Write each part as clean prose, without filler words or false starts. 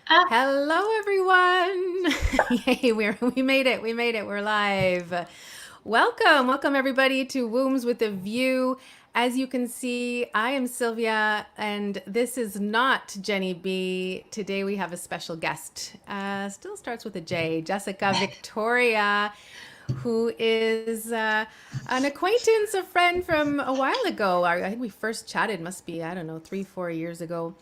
Ah, Hello, everyone. Yay, we made it. We made it. We're live. Welcome everybody to Wombs with a View. As you can see, I am Sylvia, and this is not Jenny B. Today we have a special guest. Still starts with a J, Jessica Victoria, who is an acquaintance, a friend from a while ago. I think we first chatted, must be, I don't know, 3, 4 years ago.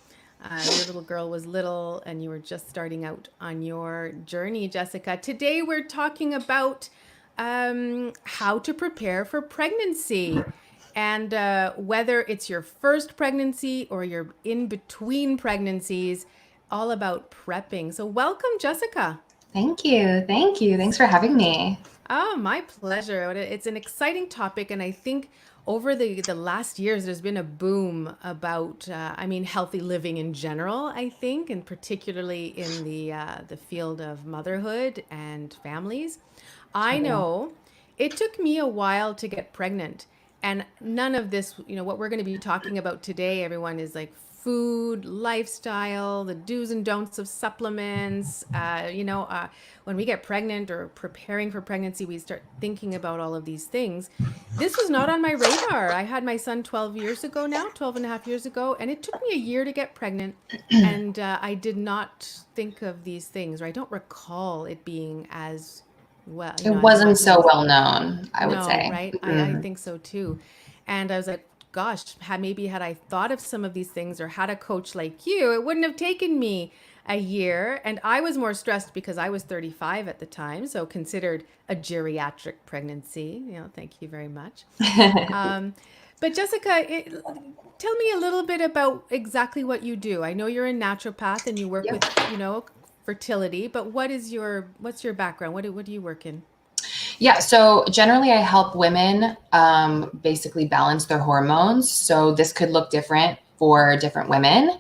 Your little girl was little and you were just starting out on your journey, Jessica. Today we're talking about how to prepare for pregnancy and whether it's your first pregnancy or you're in between pregnancies, all about prepping. So, welcome, Jessica. thank you. Thank you. Thanks for having me. Oh, my pleasure. It's an exciting topic, and I think over the last years, there's been a boom about, healthy living in general. I think, and particularly in the field of motherhood and families. I Totally. know it took me a while to get pregnant, and none of this, what we're going to be talking about today, everyone, is like food, lifestyle, the do's and don'ts of supplements. When we get pregnant or preparing for pregnancy, we start thinking about all of these things. This was not on my radar. I had my son 12 years ago now, 12 and a half years ago, and it took me a year to get pregnant. And I did not think of these things, or I don't recall it being as well, It as wasn't much so as well known, I would no, say. right? I Mhm. think so too. And I was like, gosh, maybe had I thought of some of these things or had a coach like you, it wouldn't have taken me a year. And I was more stressed because I was 35 at the time, so considered a geriatric pregnancy. Thank you very much. Um, but Jessica, tell me a little bit about exactly what you do. I know you're a naturopath and you work Yep. with, fertility, but what's your background? What do you work in? Yeah, so generally I help women basically balance their hormones. So this could look different for different women.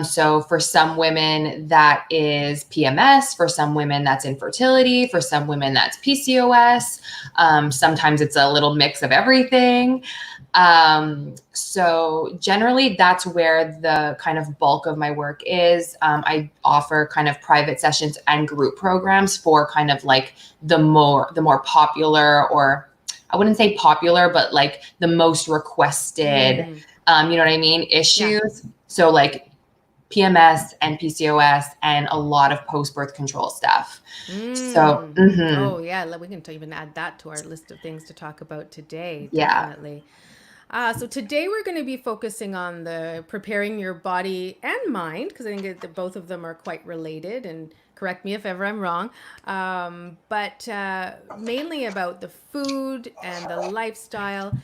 So for some women, that is PMS. For some women, that's infertility. For some women, that's PCOS. Sometimes it's a little mix of everything. So generally, that's where the kind of bulk of my work is. I offer kind of private sessions and group programs for kind of like the more popular, or I wouldn't say popular, but like the most requested, Mm, you know what I mean, yeah. issues. So like PMS and PCOS and a lot of post-birth control stuff. So, Oh, yeah. We can even add that to our list of things to talk about today. yeah, Definitely. So today we're going to be focusing on the preparing your body and mind because I think that both of them are quite related. And correct me if ever I'm wrong. But mainly about the food and the lifestyle.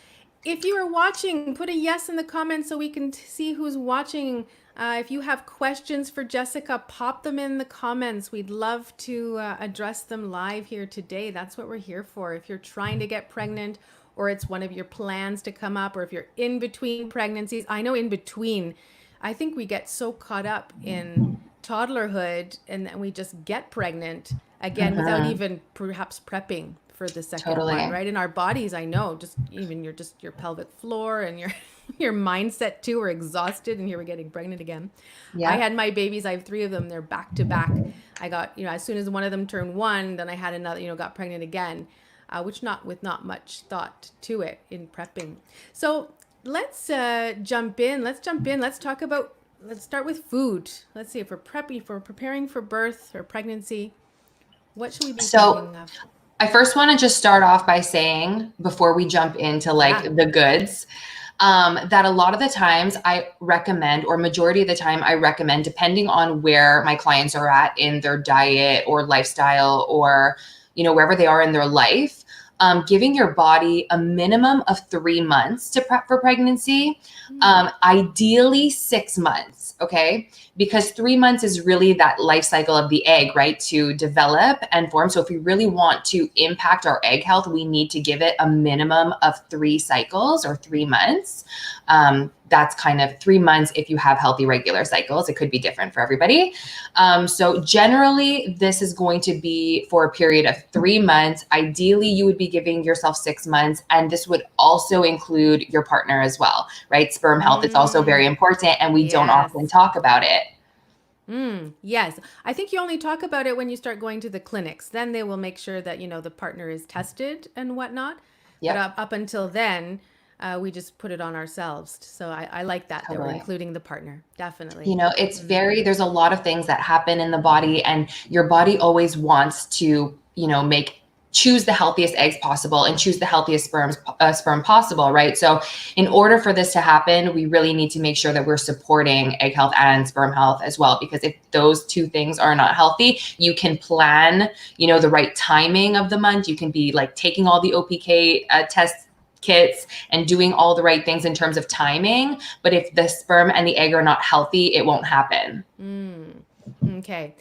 If you are watching, put a yes in the comments so we can see who's watching. If you have questions for Jessica, pop them in the comments. We'd love to address them live here today. That's what we're here for. If you're trying to get pregnant, or it's one of your plans to come up, or if you're in between pregnancies, I know in between, I think we get so caught up in toddlerhood and then we just get pregnant again without mhm, even perhaps prepping for the second one, totally. right? In our bodies, I know, just even your pelvic floor and your your mindset too are exhausted, and here we're getting pregnant again. I Yeah. had my babies, I have three of them, they're back to back. I got, as soon as one of them turned one, then I had another, got pregnant again, which not with not much thought to it in prepping. So let's jump in. Let's jump in. Let's talk about. Let's start with food. Let's see if we're prepping, if we're preparing for birth or pregnancy. What should we be So thinking of? I first want to just start off by saying, before we jump into like Yeah. the goods, that a lot of the times I recommend, or majority of the time I recommend, depending on where my clients are at in their diet or lifestyle, or wherever they are in their life, giving your body a minimum of 3 months to prep for pregnancy, Hmm. ideally 6 months. Okay, because 3 months is really that life cycle of the egg, right, to develop and form. So if we really want to impact our egg health, we need to give it a minimum of 3 cycles or 3 months. That's kind of 3 months if you have healthy regular cycles. It could be different for everybody. So generally, this is going to be for a period of 3 months. Ideally, you would be giving yourself 6 months, and this would also include your partner as well, right? Sperm health is also very Mm. important, and we don't often Yes. talk about it. Yes. I think you only talk about it when you start going to the clinics. Then they will make sure that, the partner is tested and whatnot. But Yep, up until then, we just put it on ourselves. So I like that we're totally. including the partner. Definitely. You know, there's a lot of things that happen in the body, and your body always wants to, choose the healthiest eggs possible and choose the healthiest sperm possible, right? So in order for this to happen, we really need to make sure that we're supporting egg health and sperm health as well, because if those two things are not healthy, you can plan, the right timing of the month. You can be like taking all the OPK test kits and doing all the right things in terms of timing. But if the sperm and the egg are not healthy, it won't happen. Okay.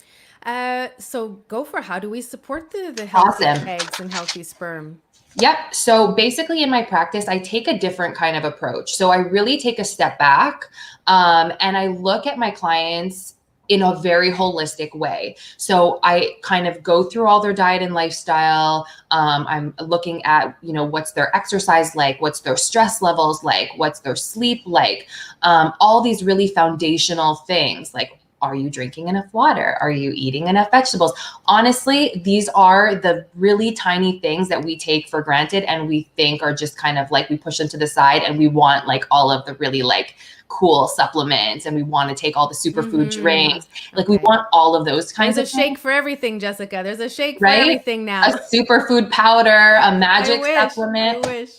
So go for how do we support the healthy Awesome. eggs and healthy sperm? Yep. So basically, in my practice, I take a different kind of approach. So I really take a step back, and I look at my clients in a very holistic way. So I kind of go through all their diet and lifestyle. I'm looking at, what's their exercise like, what's their stress levels like, what's their sleep like, all these really foundational things like, are you drinking enough water? Are you eating enough vegetables? Honestly, these are the really tiny things that we take for granted and we think are just kind of like we push them to the side, and we want like all of the really like cool supplements, and we want to take all the superfood drinks. Like we Okay. want all of those kinds There's a of things, shake for everything, Jessica. There's a shake for right? everything A now. superfood powder, a I magic wish. I supplement, wish.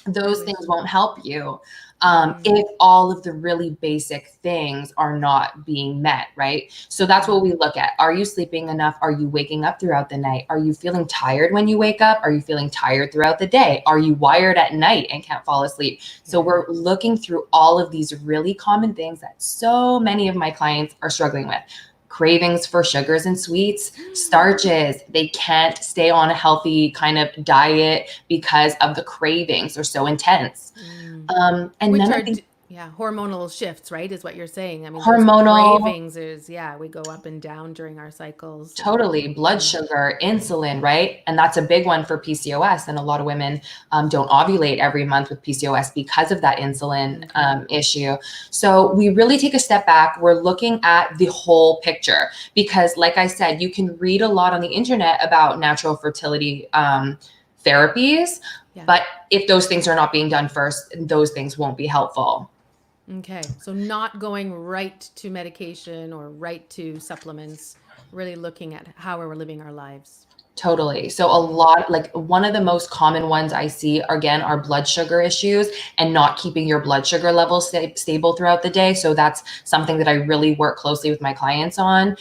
I those wish. things won't help you Mm, if all of the really basic things are not being met, right? So that's what we look at. Are you sleeping enough? Are you waking up throughout the night? Are you feeling tired when you wake up? Are you feeling tired throughout the day? Are you wired at night and can't fall asleep? So yeah. we're looking through all of these really common things that so many of my clients are struggling with. Cravings for sugars and sweets, starches. They can't stay on a healthy kind of diet because of the cravings. They're so intense. Mm. And Which none are, of these yeah, hormonal shifts, right? Is what you're saying. I mean, those hormonal, cravings is, yeah, we go up and down during our cycles. totally blood sugar, insulin, right? And that's a big one for PCOS. And a lot of women don't ovulate every month with PCOS because of that insulin Okay. issue. So we really take a step back. We're looking at the whole picture because, like I said, you can read a lot on the internet about natural fertility therapies. Yeah. But if those things are not being done first, those things won't be helpful. Okay. So not going right to medication or right to supplements, really looking at how we're living our lives. Totally. So a lot, like one of the most common ones I see again are blood sugar issues and not keeping your blood sugar levels stable throughout the day. So that's something that I really work closely with my clients on.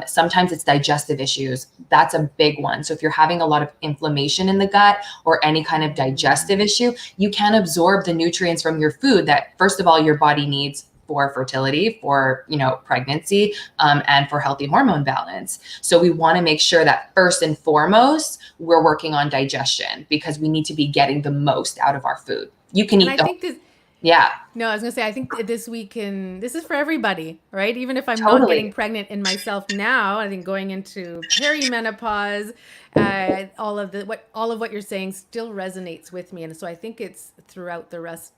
Sometimes it's digestive issues. That's a big one. So if you're having a lot of inflammation in the gut or any kind of digestive issue, you can't absorb the nutrients from your food that, first of all, your body needs for fertility, for pregnancy, and for healthy hormone balance. So we want to make sure that first and foremost, we're working on digestion because we need to be getting the most out of our food. You can And eat I the, think this, yeah, no, I was gonna say, I think this is for everybody, right? Even if I'm not getting totally. pregnant in myself now, I think going into perimenopause, all of what you're saying still resonates with me, and so I think it's throughout the rest,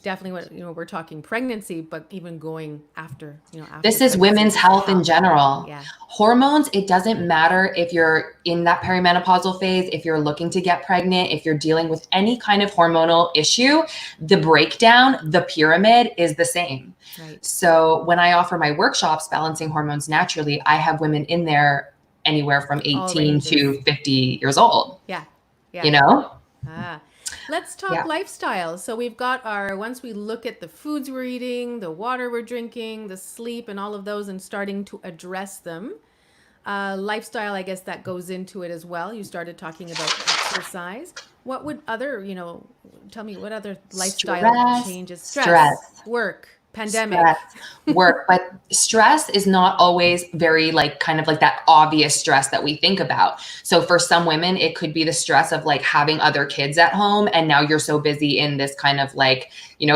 definitely what we're talking pregnancy, but even going after This is pregnancy, women's just health in health. general. Yeah. Hormones, it doesn't matter if you're in that perimenopausal phase, if you're looking to get pregnant, if you're dealing with any kind of hormonal issue, the breakdown, the pyramid is the same. Right. So when I offer my workshops, Balancing Hormones Naturally, I have women in there anywhere from All 18 ranges. to 50 years old, Yeah. you Yeah. know? Ah, let's talk Yeah. lifestyle. So we've got once we look at the foods we're eating, the water we're drinking, the sleep, and all of those, and starting to address them. Lifestyle, I guess that goes into it as well. You started talking about exercise. What would other, tell me what other lifestyle Stress, changes? Stress, stress. work, Stress, pandemic. work, but stress is not always very like kind of like that obvious stress that we think about. So for some women, it could be the stress of like having other kids at home. And now you're so busy in this kind of like,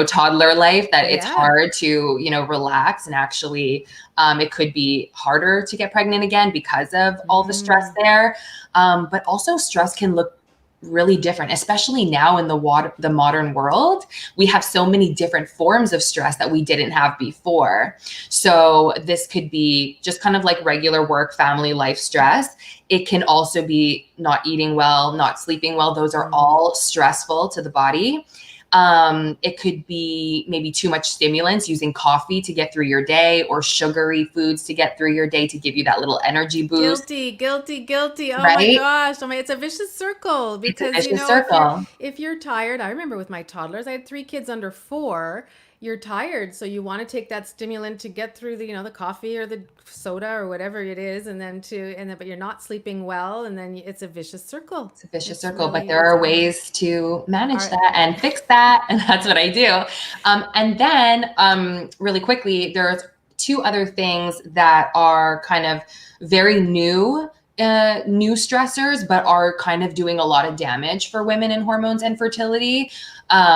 toddler life that it's Yeah. hard to, relax and actually, it could be harder to get pregnant again because of all the stress Mm, there. But also stress can look really different, especially now in the modern world. We have so many different forms of stress that we didn't have before. So this could be just kind of like regular work, family life stress. It can also be not eating well, not sleeping well. Those are all stressful to the body. It could be maybe too much stimulants, using coffee to get through your day, or sugary foods to get through your day to give you that little energy boost. Guilty. Oh my Right? gosh. I mean, it's a vicious circle It's a because, vicious if you're circle. tired, I remember with my toddlers, I had 3 kids under 4. You're tired, so you want to take that stimulant to get through the, the coffee or the soda or whatever it is, but you're not sleeping well, and then it's a vicious circle. It's a vicious It's circle, but really, there it's are really ways to manage our that and fix that. And that's what I do. And then really quickly, there's 2 other things that are kind of very new stressors, but are kind of doing a lot of damage for women in hormones and fertility,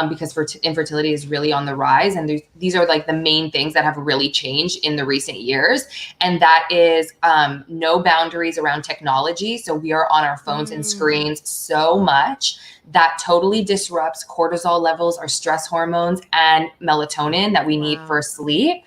because infertility is really on the rise. And these are like the main things that have really changed in the recent years. And that is no boundaries around technology. So we are on our phones and screens so much that totally disrupts cortisol levels, our stress hormones, and melatonin that we need for sleep.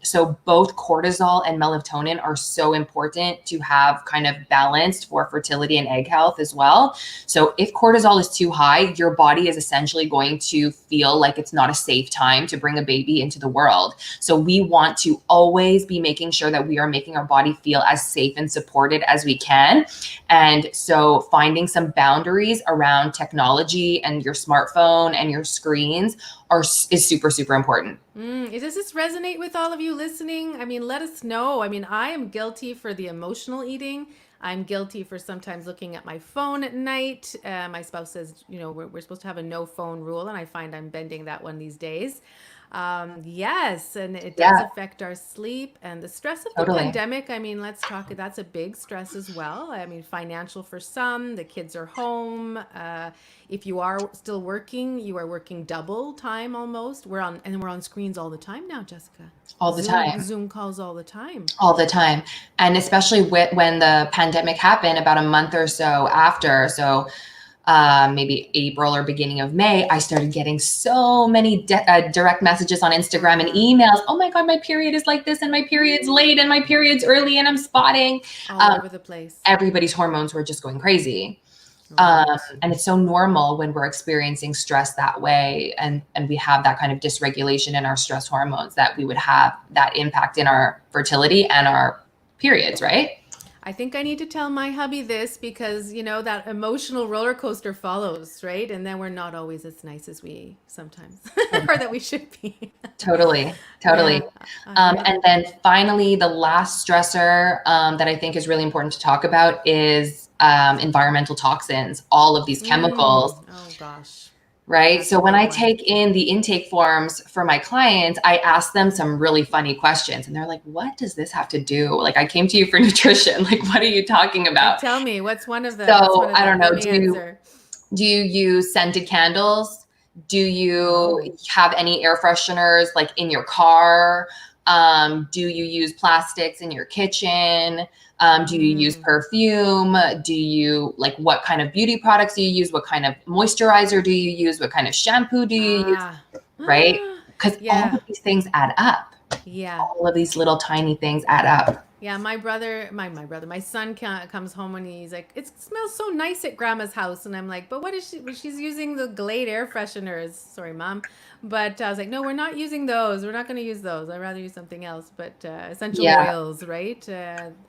So both cortisol and melatonin are so important to have kind of balanced for fertility and egg health as well. So if cortisol is too high, your body is essentially going to feel like it's not a safe time to bring a baby into the world. So we want to always be making sure that we are making our body feel as safe and supported as we can. And so finding some boundaries around technology and your smartphone and your screens is super, super important. Does this resonate with all of you listening? I mean, let us know. I mean, I am guilty for the emotional eating. I'm guilty for sometimes looking at my phone at night. My spouse says, we're supposed to have a no phone rule, and I find I'm bending that one these days. Yes, and it does affect our sleep and the stress of the pandemic. I mean, let's talk. That's a big stress as well. I mean, financial for some. The kids are home. If you are still working, you are working double time almost. We're on screens all the time now, Jessica. All the time. Zoom calls all the time. All the time. And especially when the pandemic happened about a month or so after. So maybe April or beginning of May, I started getting so many direct messages on Instagram and emails. Oh my God, my period is like this, and my period's late, and my period's early, and I'm spotting. All over the place. Everybody's hormones were just going crazy. And it's so normal when we're experiencing stress that way, and we have that kind of dysregulation in our stress hormones, that we would have that impact in our fertility and our periods, right? I think I need to tell my hubby this because, that emotional roller coaster follows, right? And then we're not always as nice as we sometimes or that we should be. Totally. And then finally, the last stressor that I think is really important to talk about is environmental toxins, all of these chemicals. Oh, gosh. Right. That's so when I take in the intake forms for my clients, I ask them some really funny questions, and they're like, what does this have to do? Like, I came to you for nutrition. Like, what are you talking about? Tell me, what's one of them? So I don't know. Do you use scented candles? Do you have any air fresheners like in your car? Do you use plastics in your kitchen? Do you use perfume? Do you what kind of beauty products do you use? What kind of moisturizer do you use? What kind of shampoo do you use? Right? Because all of these things add up. Yeah. All of these little tiny things add up. Yeah, my son comes home and he's like, it smells so nice at grandma's house. And I'm like, but what is she? She's using the Glade air fresheners. Sorry, mom. But I was like, no, we're not using those. We're not going to use those. I'd rather use something else. But essential oils, right?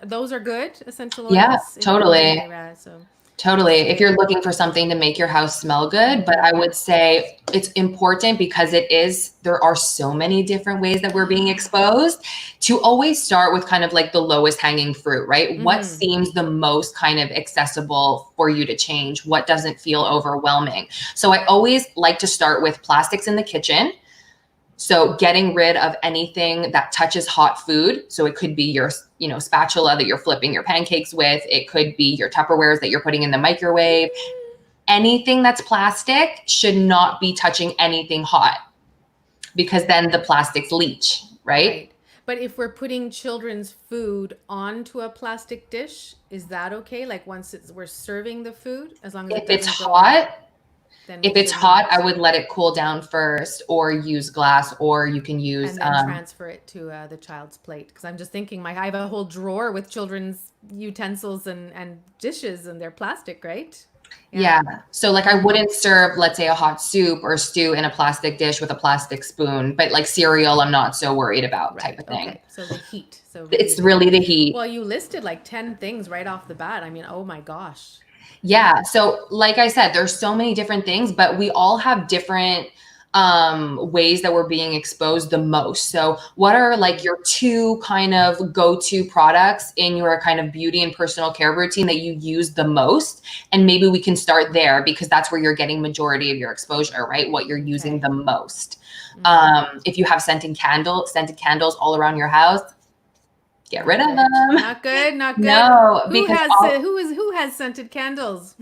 Those are good, essential oils. Yeah, totally. So. Totally. If you're looking for something to make your house smell good, but I would say it's important because there are so many different ways that we're being exposed, to always start with kind of like the lowest hanging fruit, right? What seems the most kind of accessible for you to change? What doesn't feel overwhelming? So I always like to start with plastics in the kitchen. So getting rid of anything that touches hot food. So it could be your, spatula that you're flipping your pancakes with. It could be your Tupperwares that you're putting in the microwave. Anything that's plastic should not be touching anything hot, because then the plastics leach, right? But if we're putting children's food onto a plastic dish, is that okay? Like once we're serving the food, as long as it If it's doesn't go in, hot, then if we it's should hot, I not. would let it cool down first, or use glass, or you can use And then transfer it to the child's plate. Because I'm just thinking, I have a whole drawer with children's utensils and dishes, and they're plastic, right? Yeah. yeah. So like I wouldn't serve, let's say, a hot soup or stew in a plastic dish with a plastic spoon, but like cereal, I'm not so worried about, type Right. of thing. Okay. So the heat. So really It's the really heat. the heat. Well, you listed like 10 things right off the bat. I mean, oh my gosh. Yeah. Yeah. So like I said, there's so many different things, but we all have different ways that we're being exposed the most. So what are like your two kind of go-to products in your kind of beauty and personal care routine that you use the most? And maybe we can start there because that's where you're getting majority of your exposure, right? What you're using Okay. the most. Mm. If you have scented candles all around your house, get rid Not of good. them. Not good. Not good. No, because Who has scented candles?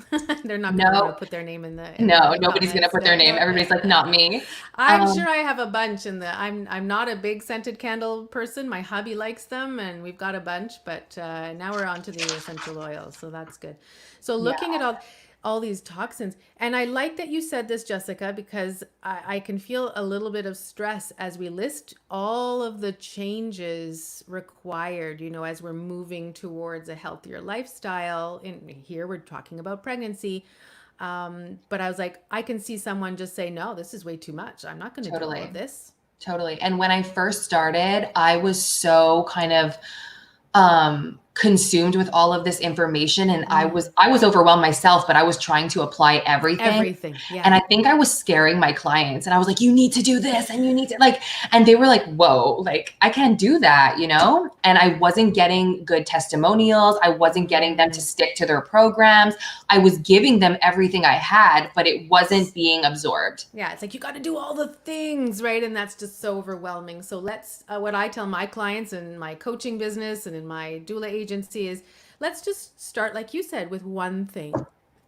They're not going to want to no, put their name in no, the nobody's gonna comments. put their No, name. no, Everybody's no, like, no, not no. me. I'm Um, sure I have a bunch in the I'm not a big scented candle person. My hubby likes them and we've got a bunch, but now we're on to the essential oils, so that's good. So yeah, looking at all these toxins, and I like that you said this, Jessica, because I can feel a little bit of stress as we list all of the changes required, as we're moving towards a healthier lifestyle. In here we're talking about pregnancy. But I was like, I can see someone just say, no, this is way too much. I'm not going to do all of totally. this. Totally. And when I first started, I was so kind of consumed with all of this information, and I was overwhelmed myself, but I was trying to apply everything. Everything. Yeah. And I think I was scaring my clients, and I was like, you need to do this and you need to like, and they were like, whoa, like I can't do that, And I wasn't getting good testimonials. I wasn't getting them to stick to their programs. I was giving them everything I had, but it wasn't being absorbed. Yeah, it's like you got to do all the things, right? And that's just so overwhelming. So let's, what I tell my clients in my coaching business and in my doula agency is, let's just start, like you said, with one thing,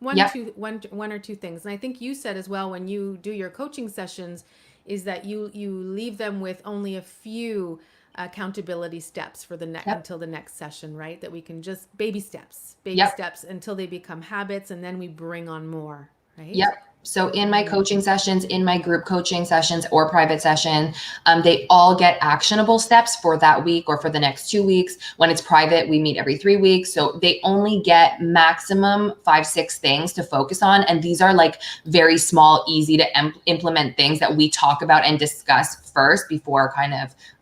Yep. one or two things. And I think you said as well when you do your coaching sessions, is that you leave them with only a few accountability steps for Yep. until the next session, right? That we can just baby Yep. steps until they become habits, and then we bring on more, right? Yep. So in my coaching sessions, in my group coaching sessions or private session, they all get actionable steps for that week or for the next 2 weeks. When it's private, we meet every 3 weeks. So they only get maximum 5, 6 things to focus on. And these are like very small, easy to implement things that we talk about and discuss first before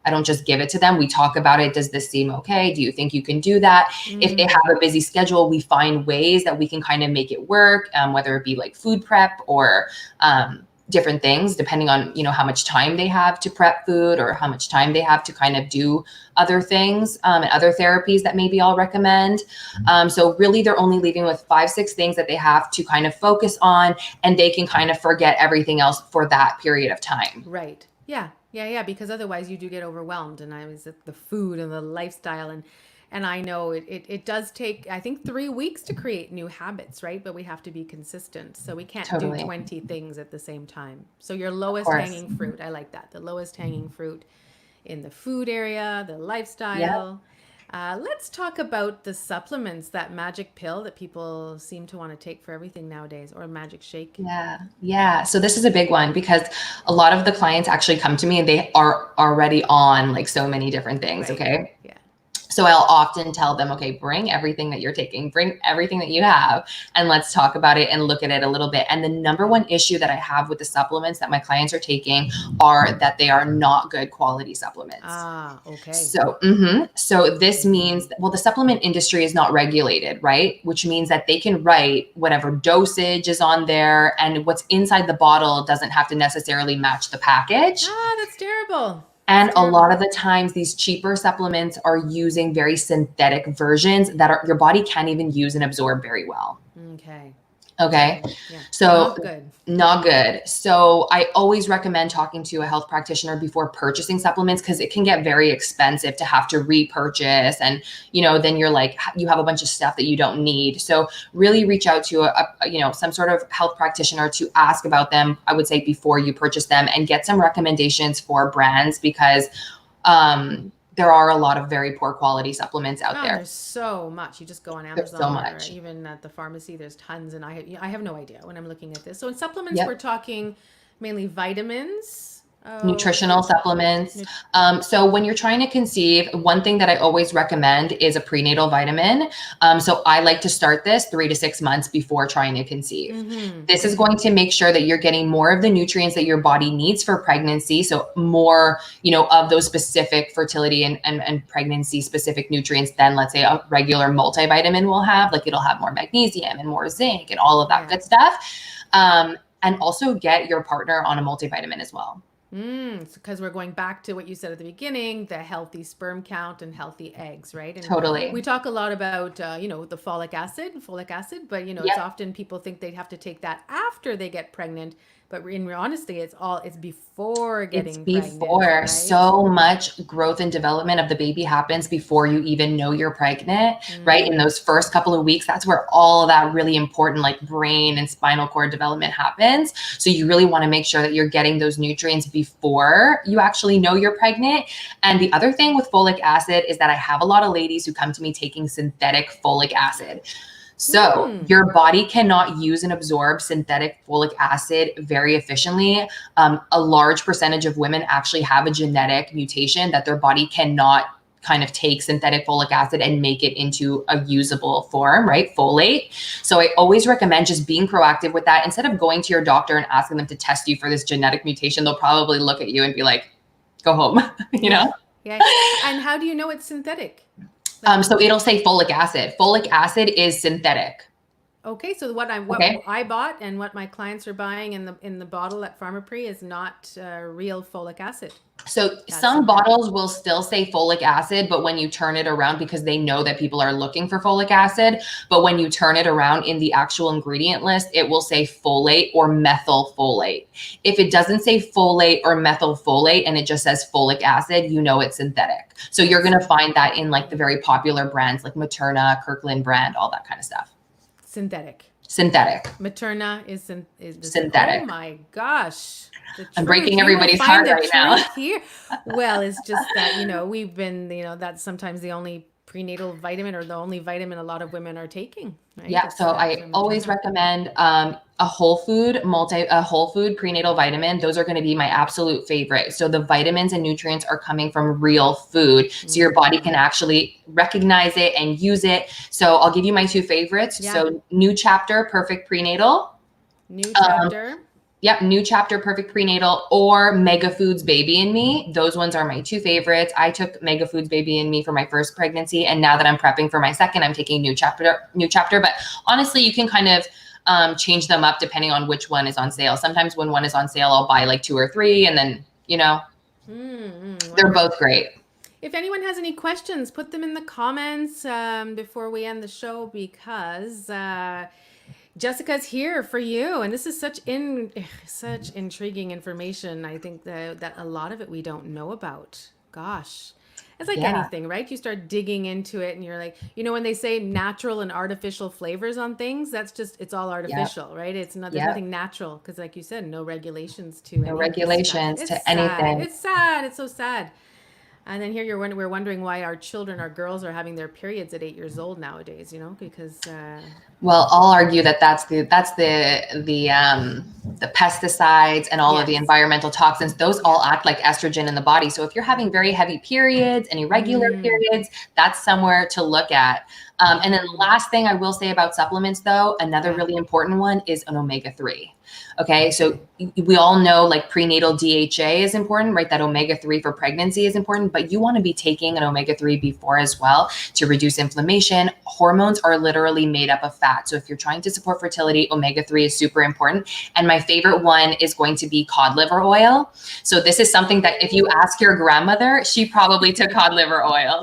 I don't just give it to them. We talk about it. Does this seem okay? Do you think you can do that? If they have a busy schedule, we find ways that we can kind of make it work, whether it be like food prep or different things, depending on, how much time they have to prep food or how much time they have to kind of do other things and other therapies that maybe I'll recommend. So really they're only leaving with 5, 6 things that they have to kind of focus on, and they can kind of forget everything else for that period of time. Right. Yeah. Yeah. Because otherwise you do get overwhelmed. And I was at the food and the lifestyle, and I know it does take, I think, 3 weeks to create new habits, right? But we have to be consistent. So we can't do Totally. 20 things at the same time. So your Of lowest course. hanging fruit, I like that. The lowest hanging fruit in the food area, the Yep. lifestyle. Let's talk about the supplements, that magic pill that people seem to want to take for everything nowadays, or magic shake. Yeah. Yeah. So this is a big one because a lot of the clients actually come to me and they are already on like so many different things. Right. Okay. Yeah. So I'll often tell them, okay, bring everything that you're taking, bring everything that you have, and let's talk about it and look at it a little bit. And the number one issue that I have with the supplements that my clients are taking are that they are not good quality supplements. Ah, okay. So this means, well, the supplement industry is not regulated, right? Which means that they can write whatever dosage is on there, and what's inside the bottle doesn't have to necessarily match the package. Ah, that's terrible. And a lot of the times these cheaper supplements are using very synthetic versions that your body can't even use and absorb very well. Okay. Okay. Yeah. So Not good. not good. So I always recommend talking to a health practitioner before purchasing supplements, because it can get very expensive to have to repurchase. And, then you're like, you have a bunch of stuff that you don't need. So really reach out to some sort of health practitioner to ask about them, I would say, before you purchase them, and get some recommendations for brands, because there are a lot of very poor quality supplements out Oh, there. there's so much. You just go on There's so Amazon or much. even at the pharmacy, there's tons, and I have no idea when I'm looking at this. So in supplements, we're Yep. talking mainly vitamins. Nutritional Okay. supplements. Nut- So when you're trying to conceive, one thing that I always recommend is a prenatal vitamin. So I like to start this 3 to 6 months before trying to conceive. This is going to make sure that you're getting more of the nutrients that your body needs for pregnancy. So more, of those specific fertility and pregnancy specific nutrients than, let's say, a regular multivitamin will have. Like, it'll have more magnesium and more zinc and all of that good stuff. And also get your partner on a multivitamin as well. Because we're going back to what you said at the beginning, the healthy sperm count and healthy eggs, right? And we Totally. talk a lot about, the folic acid, but, it's Yep. often people think they have to take that after they get pregnant. But in honesty, it's before It's getting pregnant, before. right? So much growth and development of the baby happens before you even know you're pregnant, right? In those first couple of weeks, that's where all of that really important, like, brain and spinal cord development happens. So you really want to make sure that you're getting those nutrients before you actually know you're pregnant. And the other thing with folic acid is that I have a lot of ladies who come to me taking synthetic folic acid. So your body cannot use and absorb synthetic folic acid very efficiently. A large percentage of women actually have a genetic mutation that their body cannot kind of take synthetic folic acid and make it into a usable form, right? Folate. So I always recommend just being proactive with that. Instead of going to your doctor and asking them to test you for this genetic mutation, they'll probably look at you and be like, go home, Yeah. And how do you know it's synthetic? So it'll say folic acid. Folic acid is synthetic. Okay, so what I bought and what my clients are buying in the bottle at Pharmaprix is not real folic acid. So some bottles will still say folic acid, but when you turn it around, because they know that people are looking for folic acid, but when you turn it around in the actual ingredient list, it will say folate or methylfolate. If it doesn't say folate or methylfolate and it just says folic acid, you know it's synthetic. So you're going to find that in, like, the very popular brands like Materna, Kirkland brand, all that kind of stuff. Synthetic. Materna is synthetic. Oh my gosh. I'm breaking everybody's heart right now. Here. Well, it's just that, we've been, that's sometimes the only prenatal vitamin or the only vitamin a lot of women are taking. Right? Yeah. So I always recommend a whole food prenatal vitamin. Those are going to be my absolute favorite. So the vitamins and nutrients are coming from real food. So your body can actually recognize it and use it. So I'll give you my two favorites. Yeah. So New Chapter Perfect Prenatal. New Chapter. Yep, New Chapter Perfect Prenatal or Mega Foods Baby and Me. Those ones are my two favorites. I took Mega Foods Baby and Me for my first pregnancy, and now that I'm prepping for my second, I'm taking New Chapter. But honestly, you can kind of change them up depending on which one is on sale. Sometimes when one is on sale, I'll buy like 2 or 3, and then they're both great. If anyone has any questions, put them in the comments before we end the show, because Jessica's here for you, and this is such intriguing information. I think that a lot of it we don't know about. Gosh, it's like anything, right? You start digging into it, and you're like, when they say natural and artificial flavors on things, it's all artificial, right? It's not, there's nothing natural, because, like you said, no regulations to anything. It's sad. It's so sad. And then here we're wondering why our girls are having their periods at 8 years old nowadays, because well, I'll argue that that's the pesticides and all of the environmental toxins. Those all act like estrogen in the body. So if you're having very heavy periods and irregular periods, that's somewhere to look at. And then the last thing I will say about supplements, though, another really important one is an omega-3. Okay, so we all know, like, prenatal DHA is important, right? That omega-3 for pregnancy is important, but you want to be taking an omega-3 before as well to reduce inflammation. Hormones are literally made up of fat. So if you're trying to support fertility, omega-3 is super important. And my favorite one is going to be cod liver oil. So this is something that if you ask your grandmother, she probably took cod liver oil,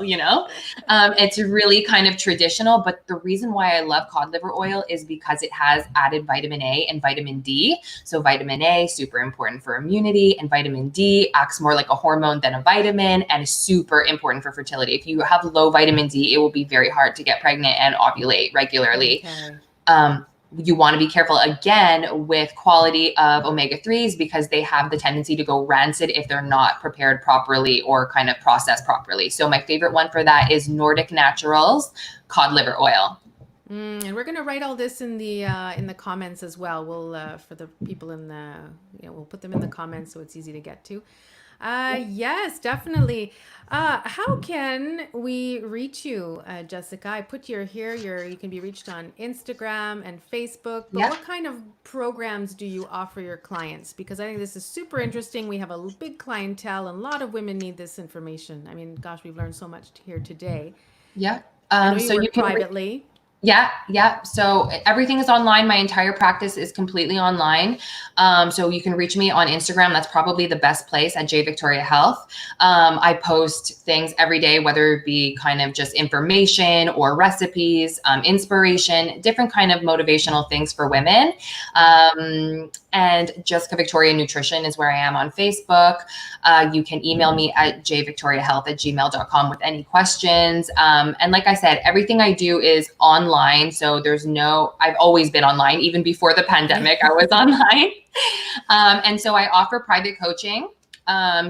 It's really kind of traditional, but the reason why I love cod liver oil is because it has added vitamin A and vitamin D. So vitamin A, super important for immunity, and vitamin D acts more like a hormone than a vitamin and is super important for fertility. If you have low vitamin D, it will be very hard to get pregnant and ovulate regularly. you want to be careful again with quality of omega-3s because they have the tendency to go rancid if they're not prepared properly or kind of processed properly. So my favorite one for that is Nordic Naturals cod liver oil. And we're going to write all this in the comments as well. We'll for the people in the we'll put them in the comments so it's easy to get to. Yes, definitely. How can we reach you, Jessica? I put your here. You can be reached on Instagram and Facebook. But Yeah. what kind of programs do you offer your clients? Because I think this is super interesting. We have a big clientele, and a lot of women need this information. I mean, gosh, we've learned so much here today. Yeah. I know you So you work can privately. Yeah. So everything is online. My entire practice is completely online. So you can reach me on Instagram. That's probably the best place at J Victoria Health. I post things every day, whether it be kind of just information or recipes, inspiration, different kind of motivational things for women. And Jessica Victoria Nutrition is where I am on Facebook. You can email me at jvictoriahealth@gmail.com with any questions. And like I said, everything I do is online. So I've always been online. Even before the pandemic, I was online. And so I offer private coaching.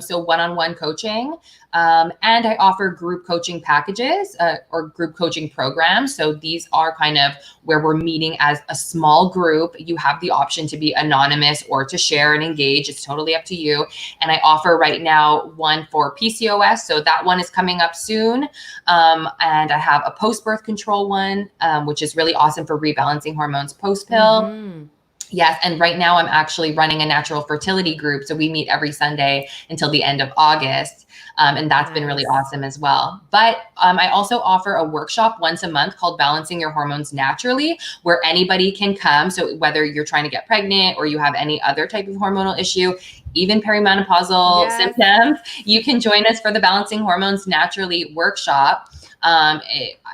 So one-on-one coaching. And I offer group coaching packages or group coaching programs. So these are kind of where we're meeting as a small group. You have the option to be anonymous or to share and engage. It's totally up to you. And I offer right now one for PCOS. So that one is coming up soon. And I have a post-birth control one, which is really awesome for rebalancing hormones post-pill. Mm-hmm. Yes. And right now I'm actually running a natural fertility group. So we meet every Sunday until the end of August. And that's been really awesome as well. But I also offer a workshop once a month called Balancing Your Hormones Naturally, where anybody can come. So whether you're trying to get pregnant or you have any other type of hormonal issue, even perimenopausal symptoms, you can join us for the Balancing Hormones Naturally workshop.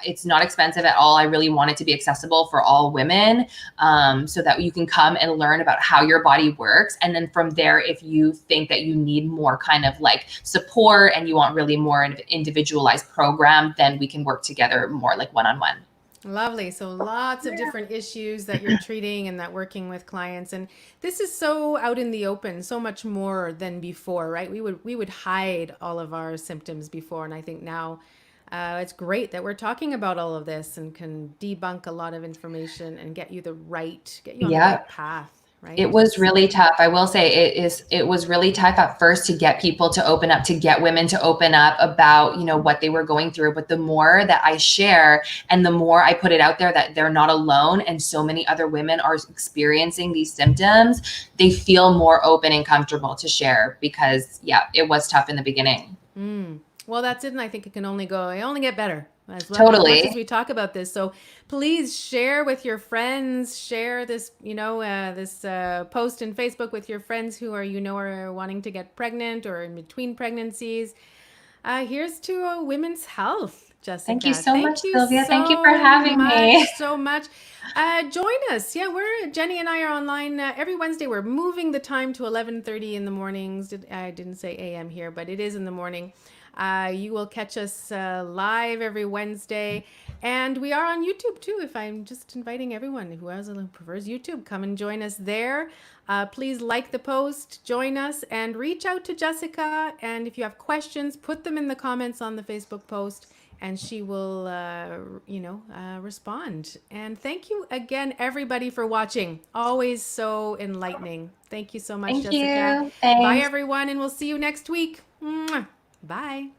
It's not expensive at all. I really want it to be accessible for all women, so that you can come and learn about how your body works. And then from there, if you think that you need more kind of like support and you want really more an individualized program, then we can work together more like one-on-one. Lovely. So lots of different issues that you're treating and that working with clients. And this is so out in the open, so much more than before, right? We would hide all of our symptoms before. And I think now it's great that we're talking about all of this and can debunk a lot of information and get you on the right path. Right? It was really tough. I will say it was really tough at first to get people to open up, to get women to open up about, what they were going through. But the more that I share and the more I put it out there that they're not alone and so many other women are experiencing these symptoms, they feel more open and comfortable to share because it was tough in the beginning. Well, that's it. And I think it can only get better as much Totally. as we talk about this. So please share with your friends, share this, this post in Facebook with your friends who are wanting to get pregnant or in between pregnancies. Here's to women's health, Jessica. Thank you so much, Sylvia. Thank you for having me. So much. Join us. Yeah, Jenny and I are online every Wednesday. We're moving the time to 11:30 in the mornings. I didn't say AM here, but it is in the morning. You will catch us live every Wednesday. And we are on YouTube too. If I'm just inviting everyone who prefers YouTube, come and join us there. Please like the post, join us, and reach out to Jessica. And if you have questions, put them in the comments on the Facebook post, and she will, respond. And thank you again, everybody, for watching. Always so enlightening. Thank you so much, Jessica. Thank you. Thanks. Bye, everyone, and we'll see you next week. Mwah. Bye.